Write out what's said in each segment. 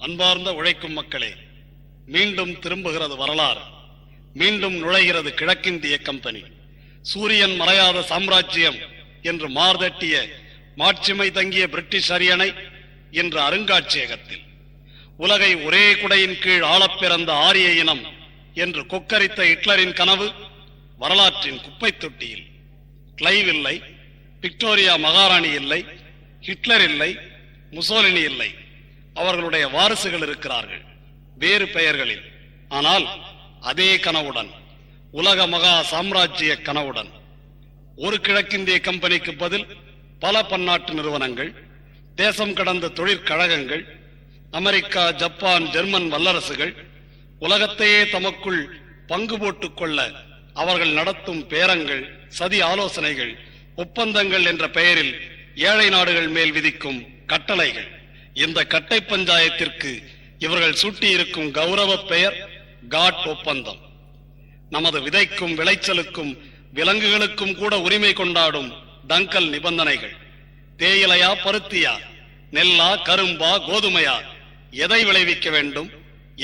அன்பார்ந்த உழைக்கும் மக்களே, மீண்டும் திரும்புகிறது வரலாறு. மீண்டும் நுழைகிறது கிழக்கிந்திய கம்பெனி. சூரியன் மறையாத சாம்ராஜ்யம் என்று மார்தட்டிய மாட்சிமை தங்கிய பிரிட்டிஷ் அரியணை இன்று அருங்காட்சியகத்தில். உலகை ஒரே குடையின் கீழ் ஆளப் பிறந்த ஆரிய இனம் என்று கொக்கரித்த ஹிட்லரின் கனவு வரலாற்றின் குப்பை தொட்டியில். கிளைவ் இல்லை, விக்டோரியா மகாராணி இல்லை, ஹிட்லர் இல்லை, முசோலினி இல்லை. அவர்களுடைய வாரிசுகள் இருக்கிறார்கள், வேறு பெயர்களில். ஆனால் அதே கனவுடன், உலக மகா சாம்ராஜ்ய கனவுடன். ஒரு கிழக்கிந்திய கம்பெனிக்கு பதில் பல பன்னாட்டு நிறுவனங்கள், தேசம் கடந்த தொழிற்கழகங்கள், அமெரிக்கா, ஜப்பான், ஜெர்மன் வல்லரசுகள் உலகத்தையே தமக்குள் பங்கு போட்டுக் கொள்ள அவர்கள் நடத்தும் பேரங்கள், சதி ஆலோசனைகள், ஒப்பந்தங்கள் என்ற பெயரில் ஏழை நாடுகள் மேல் விதிக்கும் கட்டளைகள். இந்த கட்டை பஞ்சாயத்திற்கு இவர்கள் சூட்டியிருக்கும் கௌரவ பெயர் காட் ஒப்பந்தம். நமது விதைக்கும் விளைச்சலுக்கும் விலங்குகளுக்கும் கூட உரிமை கொண்டாடும் டங்கல் நிபந்தனைகள். தேயிலையா, பருத்தியா, நெல்லா, கரும்பா, கோதுமையா, எதை விளைவிக்க வேண்டும்,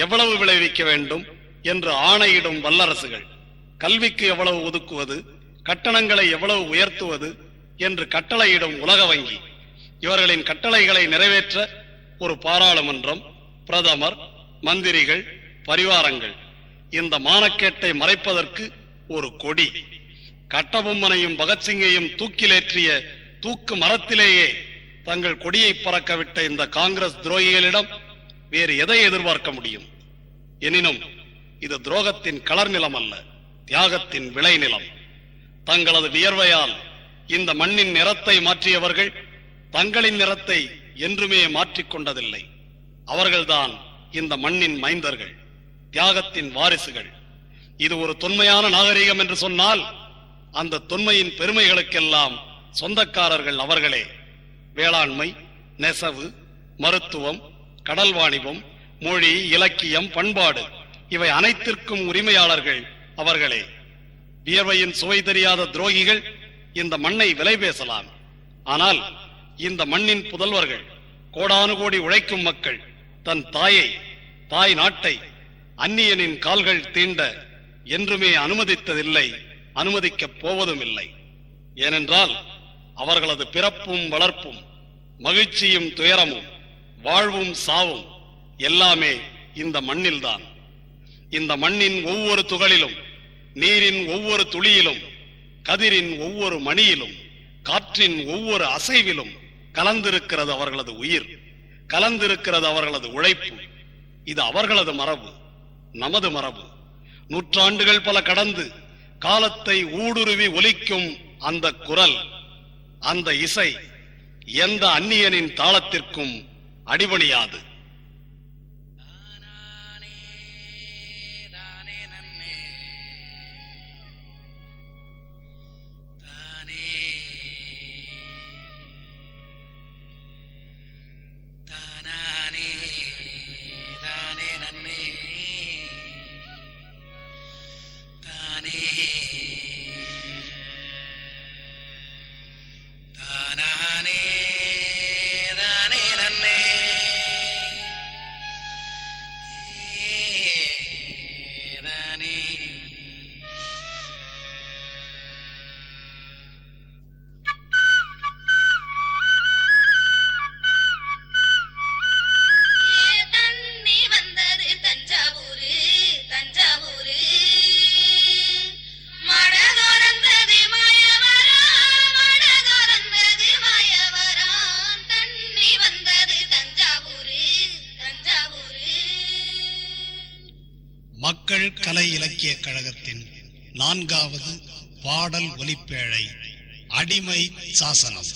எவ்வளவு விளைவிக்க வேண்டும் என்று ஆணையிடும் வல்லரசுகள். கல்விக்கு எவ்வளவு ஒதுக்குவது, கட்டணங்களை எவ்வளவு உயர்த்துவது என்று கட்டளையிடும் உலக வங்கி. இவர்களின் கட்டளைகளை நிறைவேற்ற ஒரு பாராளுமன்றம், பிரதமர், மந்திரிகள், பரிவாரங்கள். இந்த மானக்கேட்டை மறைப்பதற்கு ஒரு கொடி. கட்டபொம்மனையும் பகத்சிங்கையும் தூக்கிலேற்றிய தூக்கு மரத்திலேயே தங்கள் கொடியை பறக்கவிட்ட இந்த காங்கிரஸ் துரோகிகளிடம் வேறு எதை எதிர்பார்க்க முடியும்? எனினும் இது துரோகத்தின் கலர் நிலம் அல்ல, தியாகத்தின் விளைநிலம். தங்களது வியர்வையால் இந்த மண்ணின் நிறத்தை மாற்றியவர்கள் தங்களின் நிறத்தை என்றுமே மாற்றிக்கொண்டதில்லை. அவர்கள்தான் இந்த மண்ணின் மைந்தர்கள், தியாகத்தின் வாரிசுகள். இது ஒரு தொன்மையான நாகரிகம் என்று சொன்னால் அந்த தொன்மையின் பெருமைகளுக்கெல்லாம் சொந்தக்காரர்கள் அவர்களே. வேளாண்மை, நெசவு, மருத்துவம், கடல் வாணிபம், மொழி, இலக்கியம், பண்பாடு இவை அனைத்திற்கும் உரிமையாளர்கள் அவர்களே. வியர்வையின் சுவை தெரியாத துரோகிகள் இந்த மண்ணை விலை பேசலாம். ஆனால் இந்த மண்ணின் புதல்வர்கள், கோடானு கோடி உழைக்கும் மக்கள் தன் தாயை, தாய் நாட்டை அந்நியனின் கால்கள் தீண்ட என்றுமே அனுமதித்ததில்லை, அனுமதிக்கப் போவதும் இல்லை. ஏனென்றால் அவர்களது பிறப்பும் வளர்ப்பும், மகிழ்ச்சியும் துயரமும், வாழ்வும் சாவும் எல்லாமே இந்த மண்ணில்தான். இந்த மண்ணின் ஒவ்வொரு துகளிலும், நீரின் ஒவ்வொரு துளியிலும், கதிரின் ஒவ்வொரு மணியிலும், காற்றின் ஒவ்வொரு அசைவிலும் கலந்திருக்கிறது அவர்களது உயிர், கலந்திருக்கிறது அவர்களது உழைப்பு. இது அவர்களது மரபு, நமது மரபு. நூற்றாண்டுகள் பல கடந்து காலத்தை ஊடுருவி ஒலிக்கும் அந்த குரல், அந்த இசை எந்த அந்நியனின் தாளத்திற்கும் அடிபணியாது. மக்கள் கலை இலக்கிய கழகத்தின் 4வது பாடல் ஒலிப்பேழை அடிமை சாசனம்.